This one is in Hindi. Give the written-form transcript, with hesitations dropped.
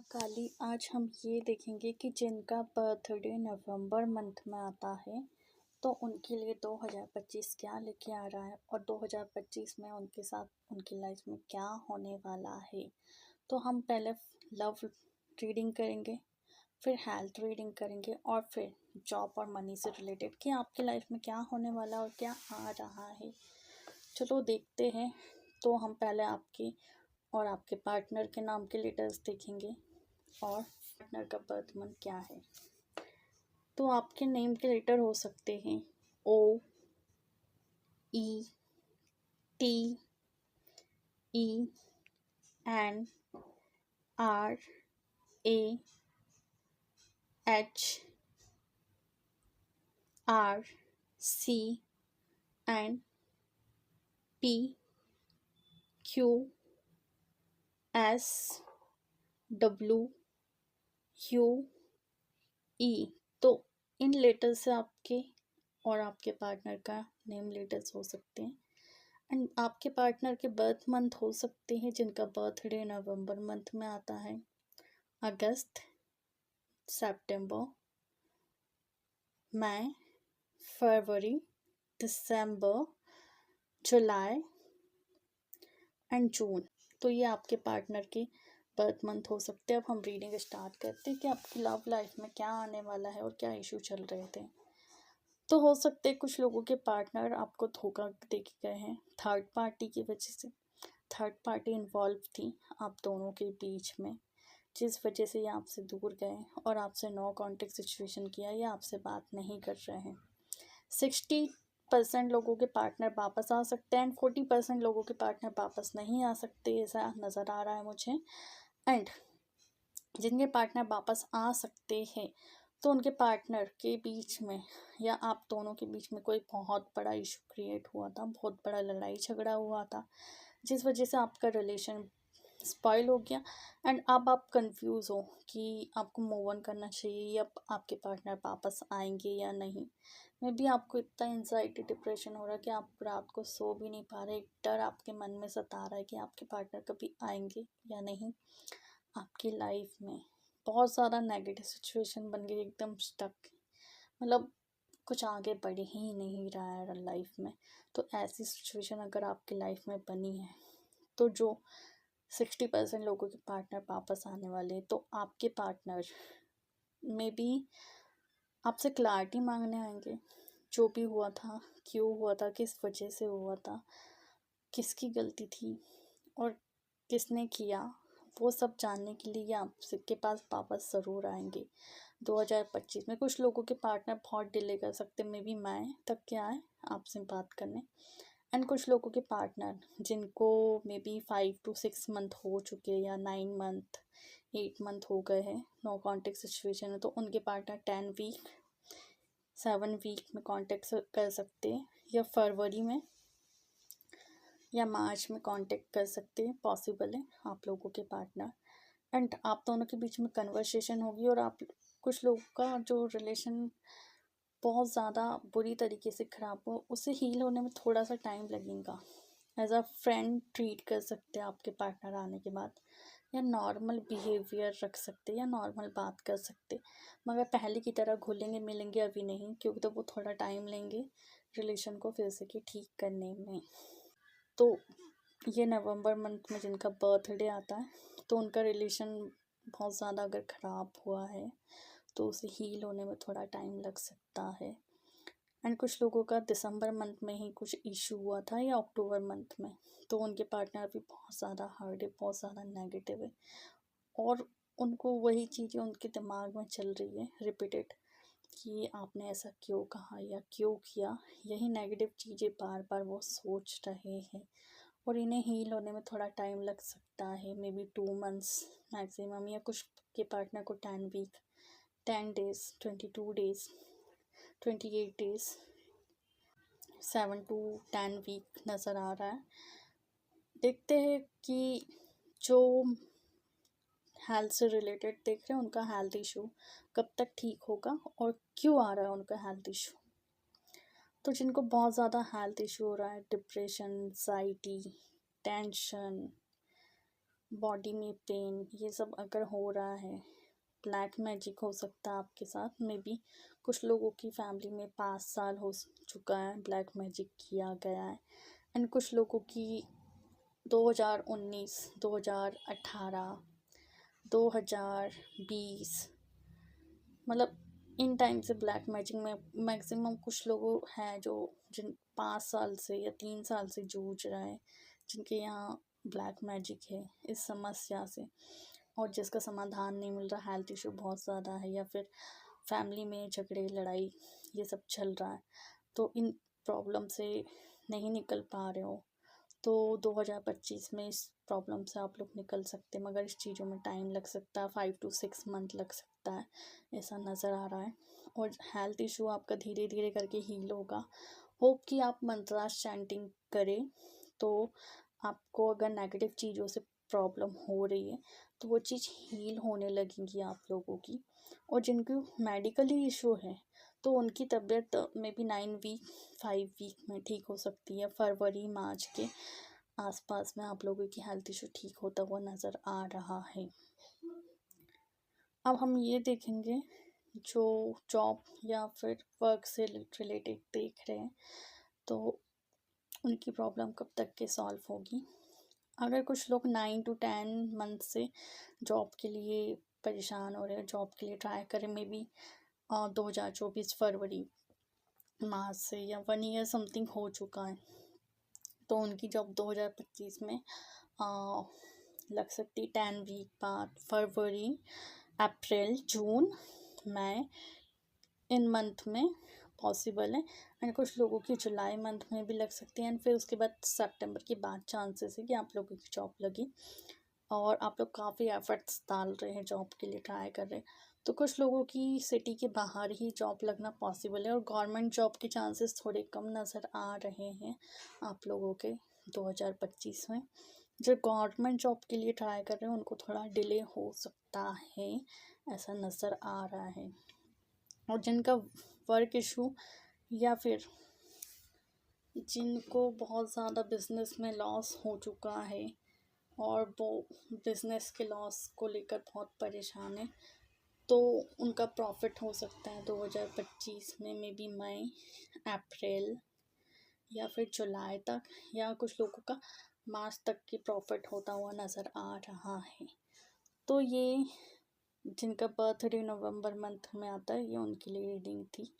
महाकाली आज हम ये देखेंगे कि जिनका बर्थडे नवंबर मंथ में आता है तो उनके लिए 2025 क्या लेके आ रहा है और 2025 में उनके साथ उनकी लाइफ में क्या होने वाला है। तो हम पहले लव रीडिंग करेंगे, फिर हेल्थ रीडिंग करेंगे और फिर जॉब और मनी से रिलेटेड कि आपकी लाइफ में क्या होने वाला और क्या आ रहा है। चलो देखते हैं। तो हम पहले आपकी और आपके पार्टनर के नाम के लेटर्स देखेंगे और पार्टनर का बर्थ मंथ क्या है। तो आपके नेम के लेटर हो सकते हैं O, E, T, E, N, R, A, H, R, C and P, Q, S, W, U, E. तो इन लेटर से आपके और आपके पार्टनर का नेम लेटर्स हो सकते हैं एंड आपके पार्टनर के बर्थ मंथ हो सकते हैं जिनका बर्थडे नवंबर मंथ में आता है, अगस्त, सितंबर, मई, फरवरी, दिसंबर, जुलाई एंड जून। तो ये आपके पार्टनर के बर्थ मंथ हो सकते हैं। अब हम रीडिंग स्टार्ट करते हैं कि आपकी लव लाइफ में क्या आने वाला है और क्या इशू चल रहे थे। तो हो सकते हैं कुछ लोगों के पार्टनर आपको धोखा दे के गए हैं थर्ड पार्टी की वजह से। थर्ड पार्टी इन्वॉल्व थी आप दोनों के बीच में, जिस वजह से ये आपसे दूर गए और आपसे नो कॉन्टेक्ट सिचुएशन किया या आपसे बात नहीं कर रहे हैं। 60% लोगों के पार्टनर वापस आ सकते हैं एंड 40% लोगों के पार्टनर वापस नहीं आ सकते, ऐसा नज़र आ रहा है मुझे। एंड जिनके पार्टनर वापस आ सकते हैं तो उनके पार्टनर के बीच में या आप दोनों के बीच में कोई बहुत बड़ा इशू क्रिएट हुआ था, बहुत बड़ा लड़ाई झगड़ा हुआ था, जिस वजह से आपका रिलेशन स्पॉइल हो गया एंड अब आप कंफ्यूज हो कि आपको मूव ऑन करना चाहिए या आपके पार्टनर वापस आएंगे या नहीं। मे बी आपको इतना एंजाइटी डिप्रेशन हो रहा है कि आप रात को सो भी नहीं पा रहे, एक डर आपके मन में सता रहा है कि आपके पार्टनर कभी आएंगे या नहीं आपकी लाइफ में। बहुत ज़्यादा नेगेटिव सिचुएशन बन गई, एकदम स्टक, मतलब कुछ आगे बढ़ ही नहीं रहा है लाइफ में। तो ऐसी सिचुएशन अगर आपकी लाइफ में बनी है तो जो 60% लोगों के पार्टनर वापस आने वाले हैं तो आपके पार्टनर में भी आपसे क्लैरिटी मांगने आएंगे, जो भी हुआ था, क्यों हुआ था, किस वजह से हुआ था, किसकी गलती थी और किसने किया, वो सब जानने के लिए आपसे के पास वापस ज़रूर आएंगे 2025 में। कुछ लोगों के पार्टनर बहुत डिले कर सकते, मे बी मई तक के आए आपसे बात करने एंड कुछ लोगों के पार्टनर जिनको मे बी 5 to 6 मंथ हो चुके या 9 मंथ 8 मंथ हो गए हैं नो कॉन्टेक्ट सिचुएशन है, तो उनके पार्टनर 10 वीक 7 वीक में कॉन्टेक्ट कर सकते हैं या फरवरी में या मार्च में कांटेक्ट कर सकते हैं, पॉसिबल है आप लोगों के पार्टनर एंड आप दोनों के बीच में कन्वर्सेशन होगी और आप कुछ लोगों का जो रिलेशन बहुत ज़्यादा बुरी तरीके से ख़राब हो उसे हील होने में थोड़ा सा टाइम लगेगा। एज अ फ्रेंड ट्रीट कर सकते हैं आपके पार्टनर आने के बाद या नॉर्मल बिहेवियर रख सकते या नॉर्मल बात कर सकते, मगर पहले की तरह घुलेंगे मिलेंगे अभी नहीं, क्योंकि तो वो थोड़ा टाइम लेंगे रिलेशन को फिर से कि ठीक करने में। तो ये नवंबर मंथ में जिनका बर्थडे आता है तो उनका रिलेशन बहुत ज़्यादा अगर ख़राब हुआ है तो उसे हील होने में थोड़ा टाइम लग सकता है एंड कुछ लोगों का दिसंबर मंथ में ही कुछ इशू हुआ था या अक्टूबर मंथ में, तो उनके पार्टनर भी बहुत ज़्यादा हार्ड है, बहुत ज़्यादा नेगेटिव है और उनको वही चीज़ें उनके दिमाग में चल रही है रिपीटेड कि आपने ऐसा क्यों कहा या क्यों किया, यही नेगेटिव चीज़ें बार बार वो सोच रहे हैं और इन्हें हील होने में थोड़ा टाइम लग सकता है, मे बी 2 मंथ्स मैक्सिमम या कुछ के पार्टनर को 10 week 10 days 22 days 28 days 7 to 10 week नज़र आ रहा है। देखते हैं कि जो हेल्थ से रिलेटेड देख रहे हैं उनका हेल्थ इशू कब तक ठीक होगा और क्यों आ रहा है उनका हेल्थ इशू। तो जिनको बहुत ज़्यादा हेल्थ इशू हो रहा है, डिप्रेशन, एंजाइटी, टेंशन, बॉडी में पेन, ये सब अगर हो रहा है, ब्लैक मैजिक हो सकता है आपके साथ। मे बी कुछ लोगों की फैमिली में 5 साल हो चुका है ब्लैक मैजिक किया गया है, एंड कुछ लोगों की 2019, 2018, 2020, मतलब इन टाइम से ब्लैक मैजिक में मैक्सिमम कुछ लोग हैं जो जिन 5 साल से या 3 साल से जूझ रहे हैं, जिनके यहाँ ब्लैक मैजिक है इस समस्या से, और जिसका समाधान नहीं मिल रहा, हेल्थ इशू बहुत ज़्यादा है, या फिर फैमिली में झगड़े लड़ाई ये सब चल रहा है, तो इन प्रॉब्लम से नहीं निकल पा रहे हो, तो 2025 में इस प्रॉब्लम से आप लोग निकल सकते हैं, मगर इस चीज़ों में टाइम लग सकता है, 5 to 6 मंथ लग सकता है, ऐसा नज़र आ रहा है। और हेल्थ इशू आपका धीरे धीरे करके हील होगा। होप कि आप मंत्रास चैंटिंग करें, तो आपको अगर नेगेटिव चीज़ों से प्रॉब्लम हो रही है तो वो चीज़ हील होने लगेगी आप लोगों की। और जिनको मेडिकली इशू है तो उनकी तबीयत मे बी 9 वीक 5 वीक में ठीक हो सकती है। फरवरी मार्च के आसपास में आप लोगों की हेल्थ इशू ठीक होता हुआ नज़र आ रहा है। अब हम ये देखेंगे जो जॉब या फिर वर्क से रिलेटेड देख रहे हैं, तो उनकी प्रॉब्लम कब तक के सॉल्व होगी। अगर कुछ लोग 9 to 10 मंथ से जॉब के लिए परेशान हो रहे हैं, जॉब के लिए ट्राई करें, मे बी 2024 फरवरी मार्च से, या 1 ईयर समथिंग हो चुका है, तो उनकी जॉब 2025 में लग सकती 10 वीक बाद। फरवरी, अप्रैल, जून, मई, इन मंथ में पॉसिबल है, एंड कुछ लोगों की जुलाई मंथ में भी लग सकती है, एंड फिर उसके बाद सितंबर के बाद चांसेस है कि आप लोगों की जॉब लगी। और आप लोग काफ़ी एफर्ट्स डाल रहे हैं, जॉब के लिए ट्राई कर रहे हैं, तो कुछ लोगों की सिटी के बाहर ही जॉब लगना पॉसिबल है, और गवर्नमेंट जॉब के चांसेस थोड़े कम नज़र आ रहे हैं आप लोगों के 2025 में। जो गवर्नमेंट जॉब के लिए ट्राई कर रहे हैं उनको थोड़ा डिले हो सकता है, ऐसा नज़र आ रहा है। और जिनका वर्क इशू, या फिर जिनको बहुत ज़्यादा बिजनेस में लॉस हो चुका है और वो बिजनेस के लॉस को लेकर बहुत परेशान है, तो उनका प्रॉफिट हो सकता है 2025 में, मे बी मई, अप्रैल या फिर जुलाई तक, या कुछ लोगों का मार्च तक की प्रॉफिट होता हुआ नज़र आ रहा है। तो ये जिनका बर्थडे नवंबर मंथ में आता है, ये उनके लिए रीडिंग थी।